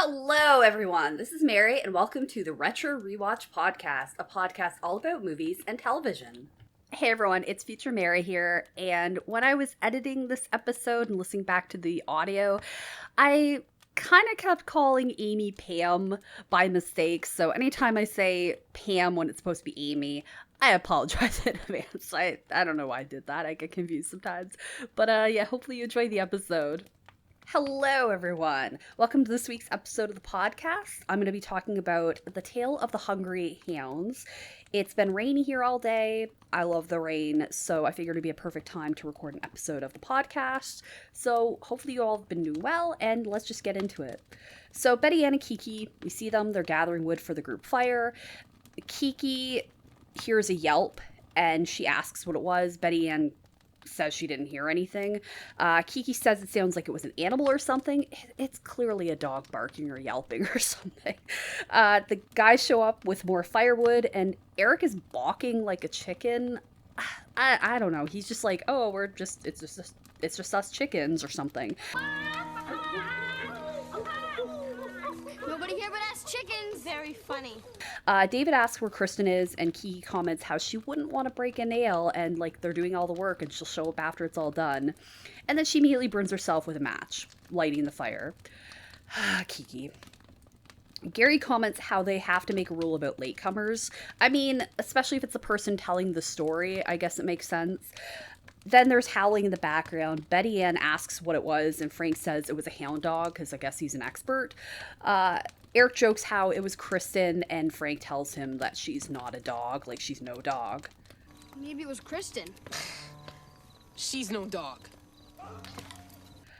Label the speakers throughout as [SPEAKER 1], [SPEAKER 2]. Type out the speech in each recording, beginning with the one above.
[SPEAKER 1] Hello, everyone. This is Mary, and welcome to the Retro Rewatch Podcast, a podcast all about movies and television. Hey, everyone. It's Future Mary here, and when I was editing this episode and listening back to the audio, I kind of kept calling Amy Pam by mistake. So anytime I say Pam when it's supposed to be Amy, I apologize in advance. I don't know why I did that. I get confused sometimes. But yeah, hopefully you enjoy the episode. Hello, everyone. Welcome to this week's episode of the podcast. I'm going to be talking about The Tale of the Hungry Hounds. It's been rainy here all day. I love the rain, so I figured it'd be a perfect time to record an episode of the podcast. So hopefully you all have been doing well, and let's just get into it. So Betty Ann and Kiki, we see them. They're gathering wood for the group fire. Kiki hears a yelp, and she asks what it was. Betty Ann says she didn't hear anything. Kiki says it sounds like it was an animal or something. It's clearly a dog barking or yelping or something. The guys show up with more firewood, and Eric is balking like a chicken. I don't know. He's just like, oh, it's just us chickens or something.
[SPEAKER 2] Nobody here but us chickens. Very funny.
[SPEAKER 1] David asks where Kristen is, and Kiki comments how she wouldn't want to break a nail, and like they're doing all the work, and she'll show up after it's all done. And then she immediately burns herself with a match, lighting the fire. Kiki. Gary comments how they have to make a rule about latecomers. I mean, especially if it's the person telling the story, I guess it makes sense. Then there's howling in the background. Betty Ann asks what it was, and Frank says it was a hound dog, because I guess he's an expert. Eric jokes how it was Kristen, and Frank tells him that she's not a dog, like she's no dog.
[SPEAKER 2] Maybe it was Kristen.
[SPEAKER 3] She's no dog.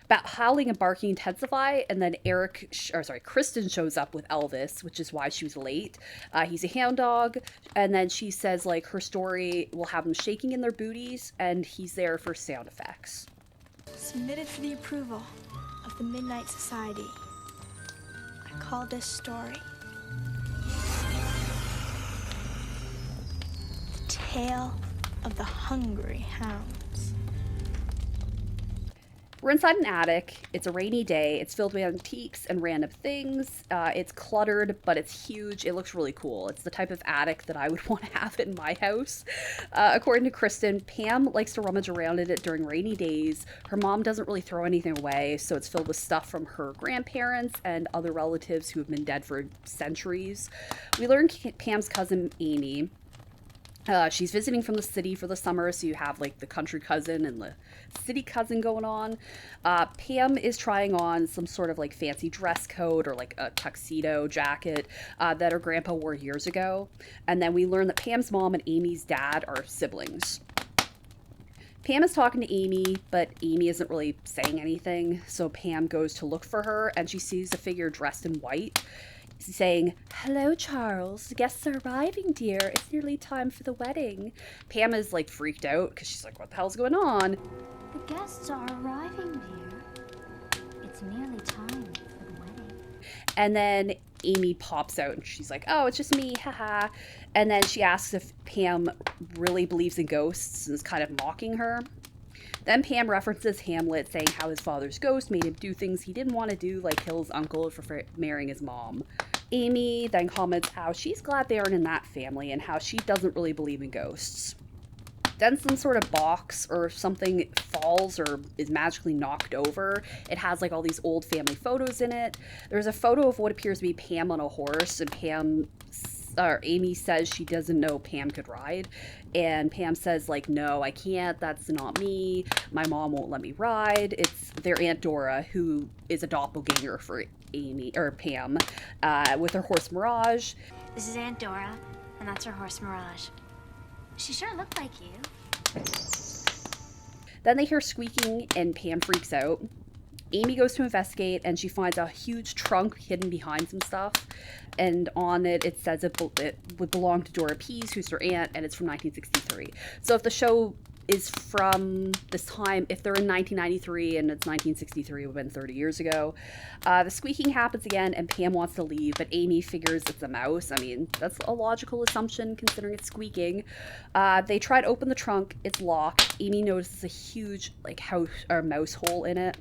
[SPEAKER 1] But howling and barking intensify, and then Kristen shows up with Elvis, which is why she was late. He's a hound dog, and then she says, like, her story will have them shaking in their booties, and he's there for sound effects.
[SPEAKER 4] Submitted for the approval of the Midnight Society. I call this story The Tale of the Hungry Hounds.
[SPEAKER 1] We're inside an attic. It's a rainy day. It's filled with antiques and random things. It's cluttered, but it's huge. It looks really cool. It's the type of attic that I would want to have in my house. According to Kristen, Pam likes to rummage around in it during rainy days. Her mom doesn't really throw anything away, so it's filled with stuff from her grandparents and other relatives who have been dead for centuries. We learn Pam's cousin, Amy, she's visiting from the city for the summer, so you have like the country cousin and the city cousin going on. Pam is trying on some sort of like fancy dress coat or like a tuxedo jacket that her grandpa wore years ago. And then we learn that Pam's mom and Amy's dad are siblings. Pam is talking to Amy, but Amy isn't really saying anything, so Pam goes to look for her, and she sees a figure dressed in white, saying, "Hello, Charles. Guests are arriving, dear. It's nearly time for the wedding." Pam is like freaked out because she's like, what the hell's going on?
[SPEAKER 5] The guests are arriving, dear. It's nearly time for the wedding.
[SPEAKER 1] And then Amy pops out and she's like, oh, it's just me, haha. And then she asks if Pam really believes in ghosts and is kind of mocking her. Then Pam references Hamlet, saying how his father's ghost made him do things he didn't want to do, like kill his uncle for marrying his mom. Amy then comments how she's glad they aren't in that family and how she doesn't really believe in ghosts. Then some sort of box or something falls or is magically knocked over. It has like all these old family photos in it. There's a photo of what appears to be Pam on a horse, and Amy says she doesn't know Pam could ride, and Pam says like, no, I can't, that's not me, my mom won't let me ride. It's their Aunt Dora, who is a doppelgänger for Pam, with her horse Mirage.
[SPEAKER 5] This is Aunt Dora, and that's her horse Mirage. She sure looked like you.
[SPEAKER 1] Then they hear squeaking, and Pam freaks out. Amy goes to investigate, and she finds a huge trunk hidden behind some stuff. And on it, it says it would belong to Dora Pease, who's her aunt, and it's from 1963. So if the show is from this time, if they're in 1993 and it's 1963, it would have been 30 years ago. The squeaking happens again, and Pam wants to leave, but Amy figures it's a mouse. I mean, that's a logical assumption considering it's squeaking. They try to open the trunk. It's locked. Amy notices a huge house or mouse hole in it.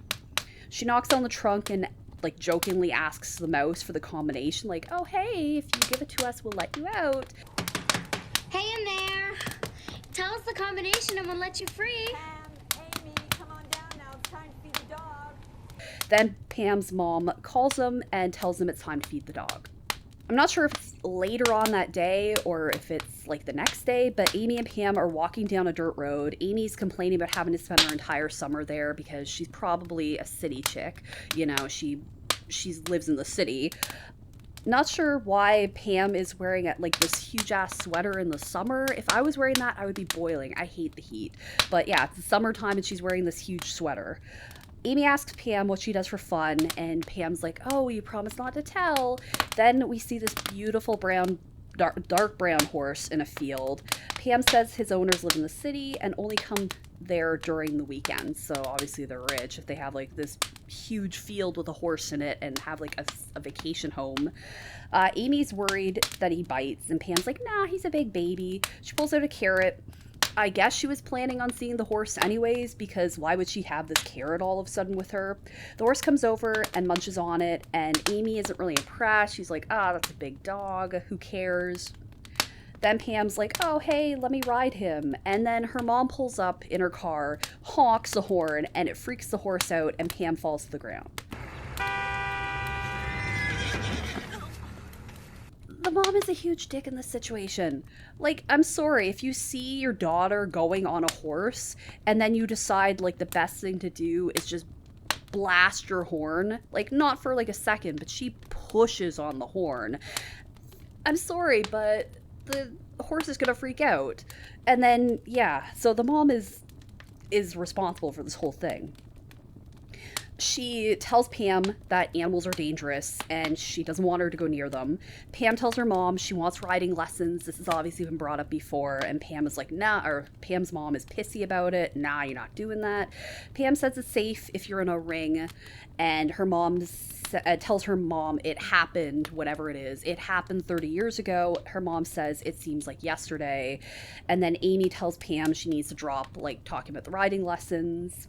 [SPEAKER 1] She knocks on the trunk, and like jokingly asks the mouse for the combination, like, oh hey, if you give it to us, we'll let you out.
[SPEAKER 2] Hey in there. Tell us the combination and we'll let you free.
[SPEAKER 6] Amy, come on down now. It's time to feed the dog.
[SPEAKER 1] Then Pam's mom calls them and tells them it's time to feed the dog. I'm not sure if it's later on that day or if it's like the next day, but Amy and Pam are walking down a dirt road. Amy's complaining about having to spend her entire summer there because she's probably a city chick. You know, she lives in the city. Not sure why Pam is wearing like this huge ass sweater in the summer. If I was wearing that, I would be boiling. I hate the heat. But yeah, it's the summertime and she's wearing this huge sweater. Amy asks Pam what she does for fun, and Pam's like, oh, you promised not to tell. Then we see this beautiful dark brown horse in a field. Pam says his owners live in the city and only come there during the weekend. So obviously they're rich if they have like this huge field with a horse in it and have like a vacation home. Amy's worried that he bites, and Pam's like, nah, he's a big baby. She pulls out a carrot. I guess she was planning on seeing the horse anyways, because why would she have this carrot all of a sudden with her? The horse comes over and munches on it, and Amy isn't really impressed. She's like, that's a big dog. Who cares? Then Pam's like, oh, hey, let me ride him. And then her mom pulls up in her car, honks the horn, and it freaks the horse out, and Pam falls to the ground. The mom is a huge dick in this situation. Like, I'm sorry, if you see your daughter going on a horse and then you decide, like, the best thing to do is just blast your horn, like, not for, like, a second, but she pushes on the horn. I'm sorry, but the horse is gonna freak out. And then, yeah, so the mom is responsible for this whole thing. She tells Pam that animals are dangerous and she doesn't want her to go near them. Pam tells her mom she wants riding lessons. This has obviously been brought up before, and Pam is like, nah, or Pam's mom is pissy about it. Nah, you're not doing that. Pam says it's safe if you're in a ring, and her mom tells her mom it happened, whatever it is. It happened 30 years ago. Her mom says it seems like yesterday. And then Amy tells Pam she needs to drop, like, talking about the riding lessons.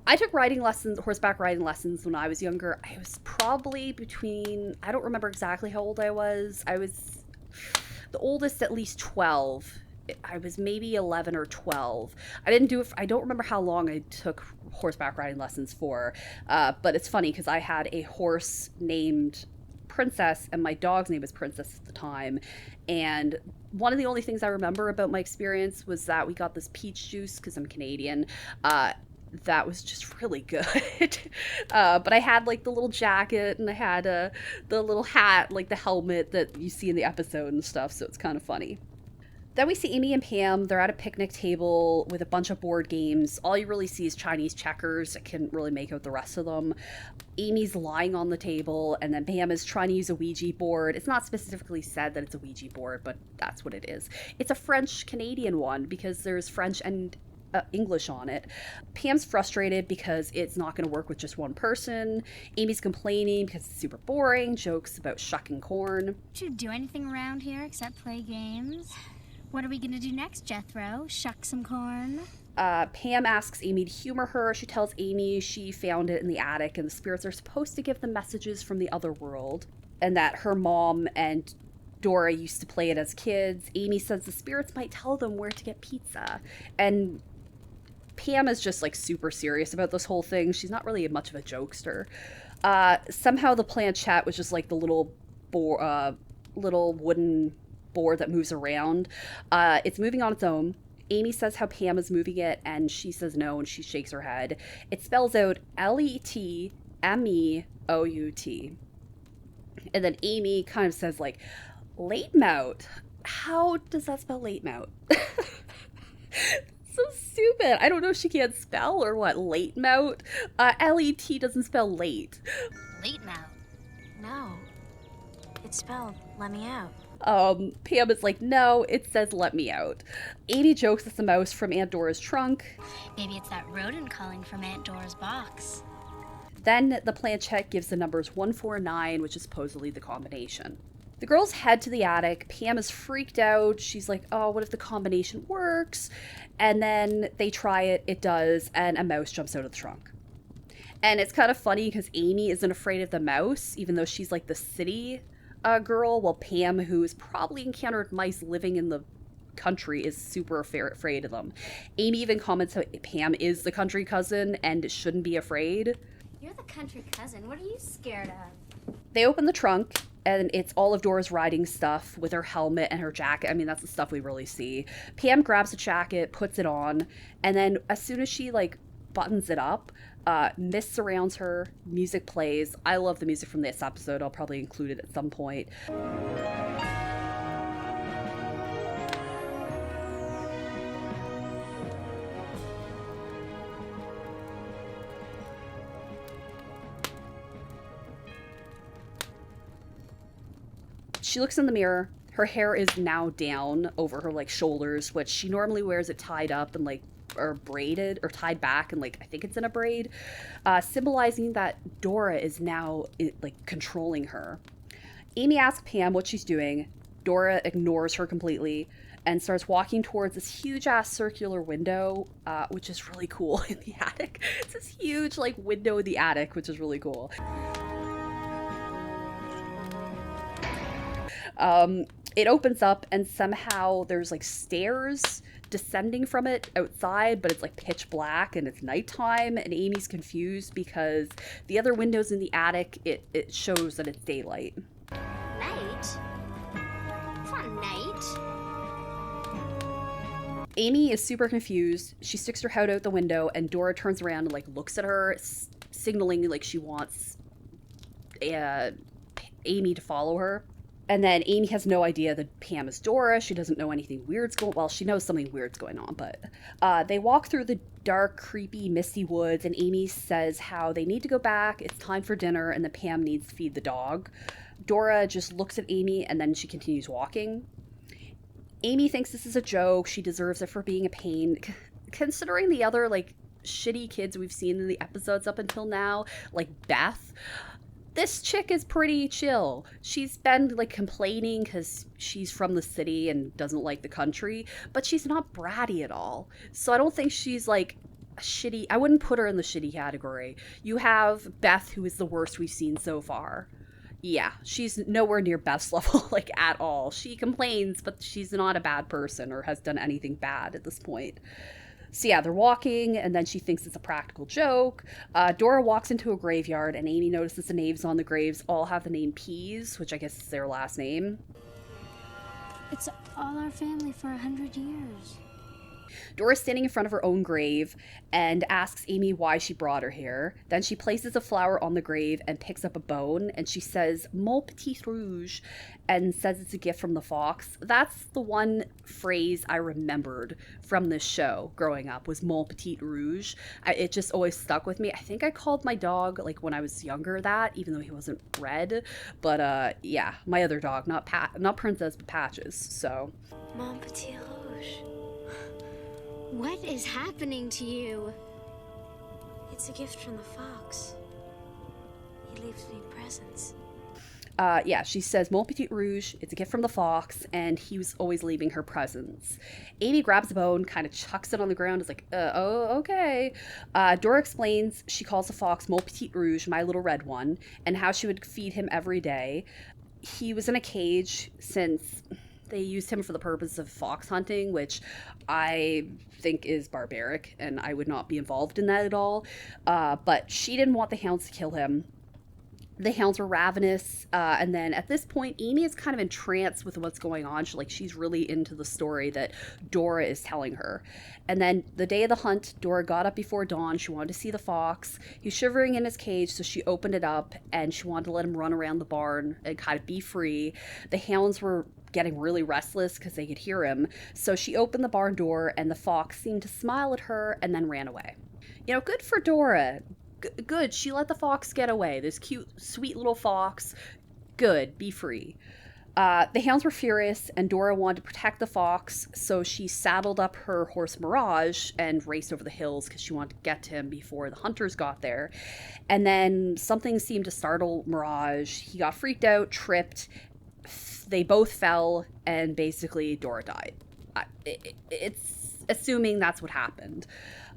[SPEAKER 1] I took horseback riding lessons when I was younger. I was probably I don't remember exactly how old I was. I was the oldest, at least 12. I was maybe 11 or 12. I didn't do it. I don't remember how long I took horseback riding lessons for. But it's funny because I had a horse named Princess, and my dog's name was Princess at the time. And one of the only things I remember about my experience was that we got this peach juice because I'm Canadian. That was just really good. But I had like the little jacket, and I had the little hat, like the helmet that you see in the episode and stuff, so it's kind of funny. Then we see Amy and Pam. They're at a picnic table with a bunch of board games. All you really see is Chinese checkers. I couldn't really make out the rest of them. Amy's lying on the table, and then Pam is trying to use a Ouija board. It's not specifically said that it's a Ouija board, but that's what it is. It's a French-Canadian one because there's French and English on it. Pam's frustrated because it's not going to work with just one person. Amy's complaining because it's super boring, jokes about shucking corn.
[SPEAKER 2] Don't you do anything around here except play games? What are we gonna do next, Jethro? Shuck some corn?
[SPEAKER 1] Pam asks Amy to humor her. She tells Amy she found it in the attic and the spirits are supposed to give them messages from the other world, and that her mom and Dora used to play it as kids. Amy says the spirits might tell them where to get pizza, and Pam is just like super serious about this whole thing. She's not really much of a jokester. Somehow the planchette was just like the little wooden board that moves around. It's moving on its own. Amy says how Pam is moving it, and she says no, and she shakes her head. It spells out Letmeout. And then Amy kind of says like, Latemout. How does that spell Latemout? So stupid. I don't know if she can't spell or what. Latemout. Let doesn't spell late.
[SPEAKER 2] Late mouth.
[SPEAKER 4] No. It's spelled let me out.
[SPEAKER 1] Pam is like, no, it says let me out. Amy jokes it's the mouse from Aunt Dora's trunk.
[SPEAKER 2] Maybe it's that rodent calling from Aunt Dora's box.
[SPEAKER 1] Then the planchette gives the numbers 149, which is supposedly the combination. The girls head to the attic. Pam is freaked out. She's like, oh, what if the combination works? And then they try it. It does. And a mouse jumps out of the trunk. And it's kind of funny because Amy isn't afraid of the mouse, even though she's like the city girl, while Pam, who's probably encountered mice living in the country, is super afraid of them. Amy even comments how Pam is the country cousin and shouldn't be afraid.
[SPEAKER 5] You're the country cousin. What are you scared of?
[SPEAKER 1] They open the trunk, and it's all of Dora's riding stuff with her helmet and her jacket. I mean, that's the stuff we really see. Pam grabs the jacket, puts it on, and then as soon as she, like, buttons it up, mist surrounds her, music plays. I love the music from this episode. I'll probably include it at some point. She looks in the mirror. Her hair is now down over her, like, shoulders, which she normally wears it tied up and, like, or braided or tied back, and, like, I think it's in a braid, symbolizing that Dora is now, like, controlling her. Amy asks Pam what she's doing. Dora ignores her completely and starts walking towards this huge-ass circular window, which is really cool, in the attic. It's this huge, like, window in the attic, which is really cool. It opens up, and somehow there's, like, stairs descending from it outside, but it's, like, pitch black and it's nighttime, and Amy's confused because the other windows in the attic, it shows that it's daylight.
[SPEAKER 5] Night? It's not night.
[SPEAKER 1] Amy is super confused. She sticks her head out the window, and Dora turns around and, like, looks at her, signaling, like, she wants Amy to follow her. And then Amy has no idea that Pam is Dora. She doesn't know anything weird's going on. Well, she knows something weird's going on, but they walk through the dark, creepy, misty woods, and Amy says how they need to go back. It's time for dinner, and that Pam needs to feed the dog. Dora just looks at Amy, and then she continues walking. Amy thinks this is a joke. She deserves it for being a pain. Considering the other, like, shitty kids we've seen in the episodes up until now, like Beth, this chick is pretty chill. She's been, like, complaining because she's from the city and doesn't like the country, but she's not bratty at all. So I don't think she's, like, shitty. I wouldn't put her in the shitty category. You have Beth, who is the worst we've seen so far. Yeah, she's nowhere near Beth's level, like, at all. She complains, but she's not a bad person or has done anything bad at this point. So yeah, they're walking, and then she thinks it's a practical joke. Dora walks into a graveyard, and Amy notices the names on the graves all have the name Pease, which I guess is their last name.
[SPEAKER 2] It's all our family for 100 years.
[SPEAKER 1] Dora's standing in front of her own grave and asks Amy why she brought her here. Then she places a flower on the grave and picks up a bone, and she says, Mon petit rouge, and says it's a gift from the fox. That's the one phrase I remembered from this show growing up, was Mon petit rouge. It just always stuck with me. I think I called my dog, like, when I was younger that, even though he wasn't red. But, yeah, my other dog, not Princess, but Patches, so.
[SPEAKER 4] Mon petit rouge.
[SPEAKER 2] What is happening to you?
[SPEAKER 4] It's a gift from the fox. He leaves me presents.
[SPEAKER 1] Yeah, she says, Mon petit rouge, it's a gift from the fox, and he was always leaving her presents. Amy grabs the bone, kind of chucks it on the ground, is like, oh, okay. Dora explains she calls the fox Mon petit rouge, my little red one, and how she would feed him every day. He was in a cage since they used him for the purpose of fox hunting, which I think is barbaric, and I would not be involved in that at all. But she didn't want the hounds to kill him. The hounds were ravenous, and then at this point, Amy is kind of entranced with what's going on. She's really into the story that Dora is telling her. And then the day of the hunt, Dora got up before dawn. She wanted to see the fox. He's shivering in his cage, so she opened it up, and she wanted to let him run around the barn and kind of be free. The hounds were getting really restless because they could hear him, so she opened the barn door, and the fox seemed to smile at her and then ran away. You know, good for Dora. Good, she let the fox get away. This cute, sweet little fox. Good, be free. The hounds were furious, and Dora wanted to protect the fox, so she saddled up her horse Mirage and raced over the hills because she wanted to get to him before the hunters got there. And then something seemed to startle Mirage. He got freaked out, tripped. They both fell, and basically Dora died. It's assuming that's what happened.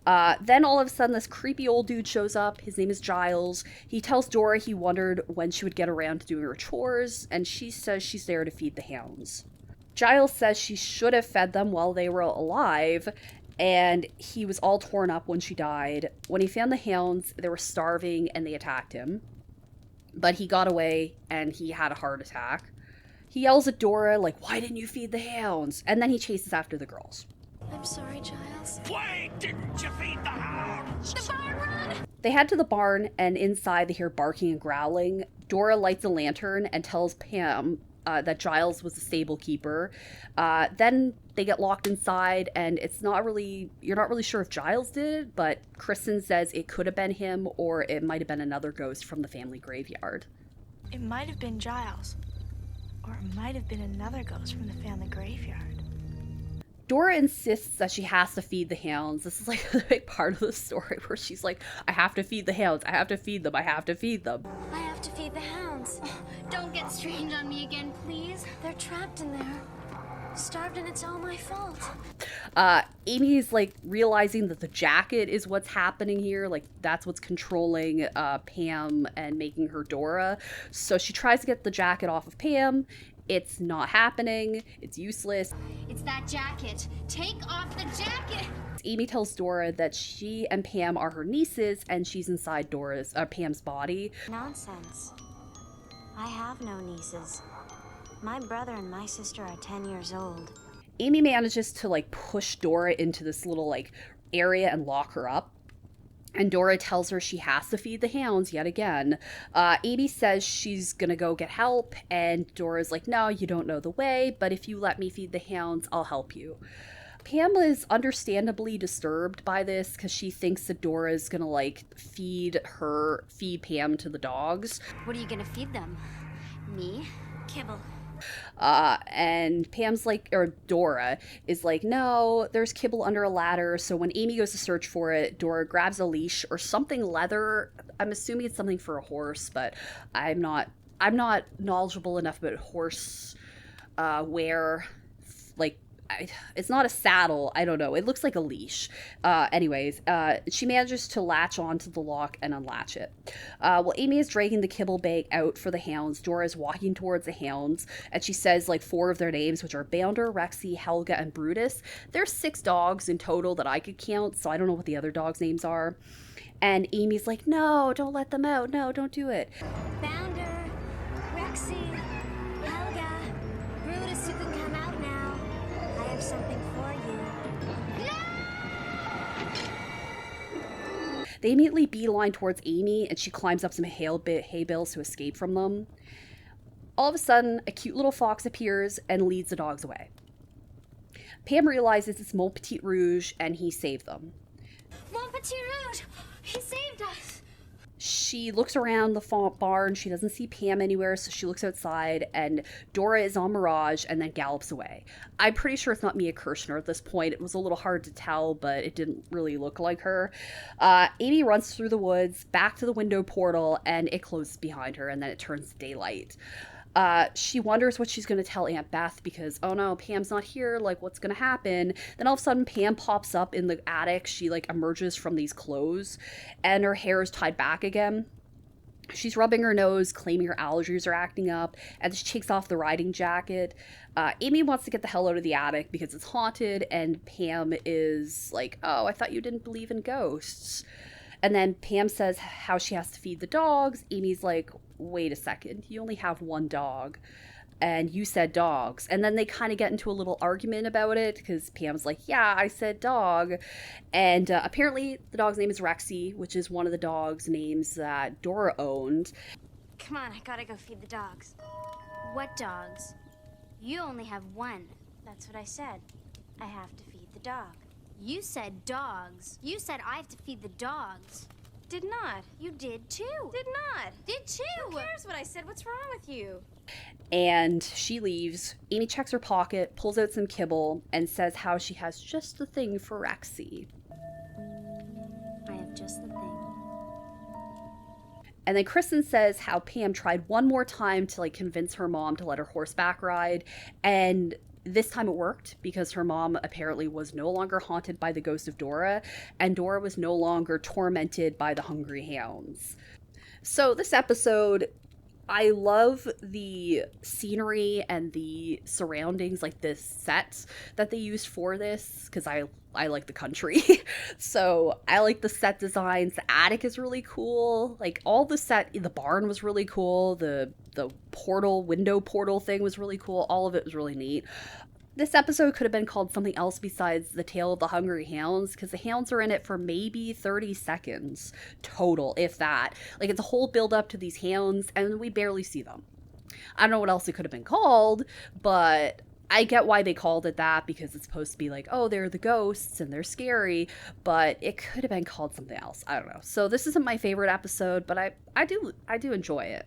[SPEAKER 1] Then all of a sudden, this creepy old dude shows up. His name is Giles. He tells Dora he wondered when she would get around to doing her chores, and she says she's there to feed the hounds. Giles says she should have fed them while they were alive, and he was all torn up when she died. When he found the hounds, they were starving and they attacked him. But he got away and he had a heart attack. He yells at Dora, like, why didn't you feed the hounds? And then he chases after the girls.
[SPEAKER 4] I'm sorry, Giles.
[SPEAKER 7] Why didn't you feed the hounds?
[SPEAKER 2] The barn run!
[SPEAKER 1] They head to the barn, and inside they hear barking and growling. Dora lights a lantern and tells Pam that Giles was the stable keeper. Then they get locked inside, and you're not really sure if Giles did, but Kristen says it could have been him, or it might have been another ghost from the family graveyard.
[SPEAKER 4] It might have been Giles. Or it might have been another ghost from the family graveyard.
[SPEAKER 1] Dora insists that she has to feed the hounds. This is like a big part of the story where she's like, I have to feed the hounds. I have to feed them. I have to feed them.
[SPEAKER 2] I have to feed the hounds. Don't get strange on me again, please. They're trapped in there. Starved, and it's all my fault.
[SPEAKER 1] Amy's like realizing that the jacket is what's happening here. Like that's what's controlling Pam and making her Dora. So she tries to get the jacket off of Pam. It's not happening. It's useless.
[SPEAKER 2] It's that jacket. Take off the jacket!
[SPEAKER 1] Amy tells Dora that she and Pam are her nieces and she's inside Pam's body.
[SPEAKER 5] Nonsense. I have no nieces. My brother and my sister are 10 years old.
[SPEAKER 1] Amy manages to like push Dora into this little like area and lock her up. And Dora tells her she has to feed the hounds yet again. Amy says she's gonna go get help, and Dora's like, no, you don't know the way, but if you let me feed the hounds, I'll help you. Pam is understandably disturbed by this because she thinks that Dora's gonna like feed Pam to the dogs.
[SPEAKER 2] What are you gonna feed them? Me? Kibble.
[SPEAKER 1] And Pam's like, or Dora is like, no, there's kibble under a ladder. So when Amy goes to search for it, Dora grabs a leash or something leather. I'm assuming it's something for a horse, but I'm not knowledgeable enough about horse wear. Like, it's not a saddle. I don't know. It looks like a leash. Anyways, she manages to latch onto the lock and unlatch it. While Amy is dragging the kibble bag out for the hounds, Dora is walking towards the hounds, and she says like 4 of their names, which are Bounder, Rexy, Helga, and Brutus. There's 6 dogs in total that I could count, so I don't know what the other dogs' names are. And Amy's like, no, don't let them out. No, don't do it.
[SPEAKER 2] Bounder, Rexy, Helga, Brutus, you can come out now. I have something for you.
[SPEAKER 1] They immediately beeline towards Amy, and she climbs up some hay bales to escape from them. All of a sudden, a cute little fox appears and leads the dogs away. Pam realizes it's Mon Petit Rouge, and he saved them.
[SPEAKER 2] Mon Petit Rouge! He saved us!
[SPEAKER 1] She looks around the barn. She doesn't see Pam anywhere, so she looks outside, and Dora is on Mirage and then gallops away. I'm pretty sure it's not Mia Kirshner at this point. It was a little hard to tell, but it didn't really look like her. Amy runs through the woods, back to the window portal, and it closes behind her, and then it turns to daylight. She wonders what she's going to tell Aunt Beth because, oh no, Pam's not here, like what's going to happen? Then all of a sudden Pam pops up in the attic. She like emerges from these clothes and her hair is tied back again. She's rubbing her nose, claiming her allergies are acting up, and she takes off the riding jacket. Amy wants to get the hell out of the attic because it's haunted, and Pam is like, oh, I thought you didn't believe in ghosts. And then Pam says how she has to feed the dogs. Amy's like, wait a second, you only have 1 dog. And you said dogs. And then they kind of get into a little argument about it because Pam's like, yeah, I said dog. And apparently the dog's name is Rexy, which is one of the dogs' names that Dora owned.
[SPEAKER 2] Come on, I gotta go feed the dogs. What dogs? You only have 1. That's what I said. I have to feed the dog. You said dogs. You said I have to feed the dogs. Did not. You did too. Did not. Did too. Who cares what I said? What's wrong with you?
[SPEAKER 1] And she leaves. Amy checks her pocket, pulls out some kibble, and says how she has just the thing for Rexy.
[SPEAKER 2] I have just the thing.
[SPEAKER 1] And then Kristen says how Pam tried one more time to like convince her mom to let her horseback ride, and this time it worked because her mom apparently was no longer haunted by the ghost of Dora, and Dora was no longer tormented by the Hungry Hounds. So this episode, I love the scenery and the surroundings, like this set that they used for this, because I like the country. So I like the set designs. The attic is really cool. Like all the barn was really cool. The window portal thing was really cool. All of it was really neat. This episode could have been called something else besides The Tale of the Hungry Hounds, because the hounds are in it for maybe 30 seconds total, if that. Like, it's a whole build up to these hounds, and we barely see them. I don't know what else it could have been called, but I get why they called it that, because it's supposed to be like, oh, they're the ghosts, and they're scary, but it could have been called something else. I don't know. So this isn't my favorite episode, but I do enjoy it.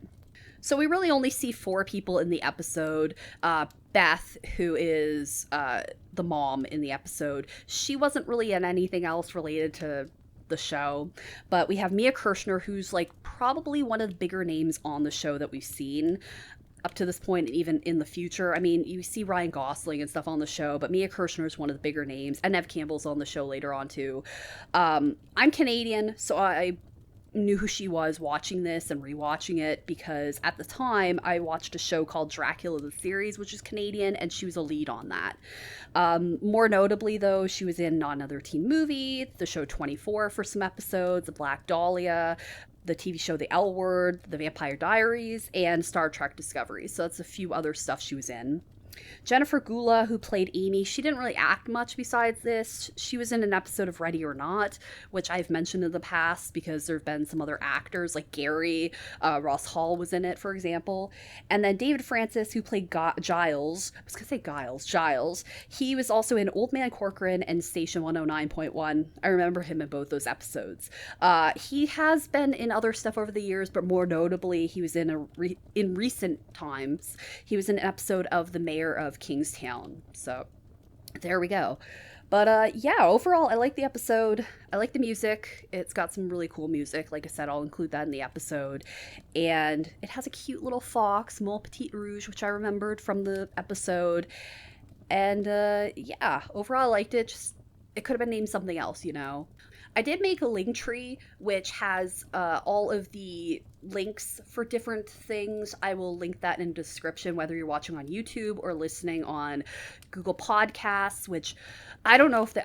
[SPEAKER 1] So we really only see 4 people in the episode. Beth, who is the mom in the episode, she wasn't really in anything else related to the show. But we have Mia Kirshner, who's like probably one of the bigger names on the show that we've seen up to this point, and even in the future. I mean, you see Ryan Gosling and stuff on the show, but Mia Kirshner is one of the bigger names, and Neve Campbell's on the show later on too. I'm Canadian, so I knew who she was watching this and rewatching it, because at the time I watched a show called Dracula the Series, which is Canadian, and she was a lead on that. More notably though, she was in Not Another Teen Movie, the show 24 for some episodes, The Black Dahlia, the TV show The L Word, The Vampire Diaries, and Star Trek Discovery. So that's a few other stuff she was in. Jennifer Gula, who played Amy, she didn't really act much besides this. She was in an episode of Ready or Not, which I've mentioned in the past because there have been some other actors like Gary, Ross Hall was in it, for example. And then David Francis, who played Giles, I was going to say Giles, he was also in Old Man Corcoran and Station 109.1. I remember him in both those episodes. He has been in other stuff over the years, but more notably, he was in recent times, he was in an episode of The Mayor of Kingstown. So there we go. But yeah, overall I like the episode. I like the music. It's got some really cool music. Like I said, I'll include that in the episode. And it has a cute little fox, Mon Petit Rouge, which I remembered from the episode. And yeah, overall I liked it. Just, it could have been named something else, you know. I did make a link tree which has all of the links for different things. I will link that in the description, whether you're watching on YouTube or listening on Google Podcasts, which I don't know if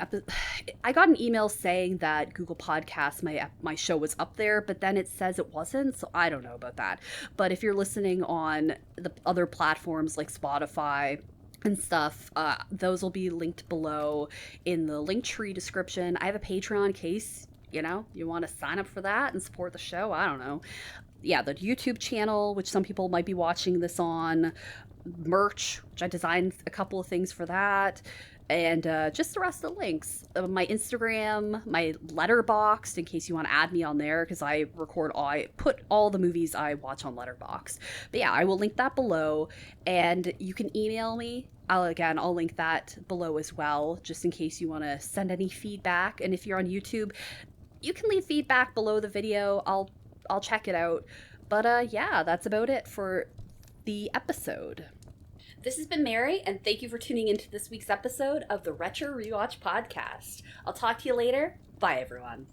[SPEAKER 1] I got an email saying that Google Podcasts, my show was up there, but then it says it wasn't, so I don't know about that. But if you're listening on the other platforms like Spotify and stuff, those will be linked below in the link tree description. I have a Patreon in case, you know, you want to sign up for that and support the show. I don't know. Yeah, the YouTube channel, which some people might be watching this on, merch, which I designed a couple of things for that, and just the rest of the links. My Instagram, my Letterboxd, in case you want to add me on there, because I put all the movies I watch on Letterboxd. But yeah, I will link that below, and you can email me. I'll link that below as well, just in case you want to send any feedback. And if you're on YouTube, you can leave feedback below the video. I'll check it out. But yeah, that's about it for the episode. This has been Mary, and thank you for tuning into this week's episode of the Retro Rewatch Podcast. I'll talk to you later. Bye, everyone.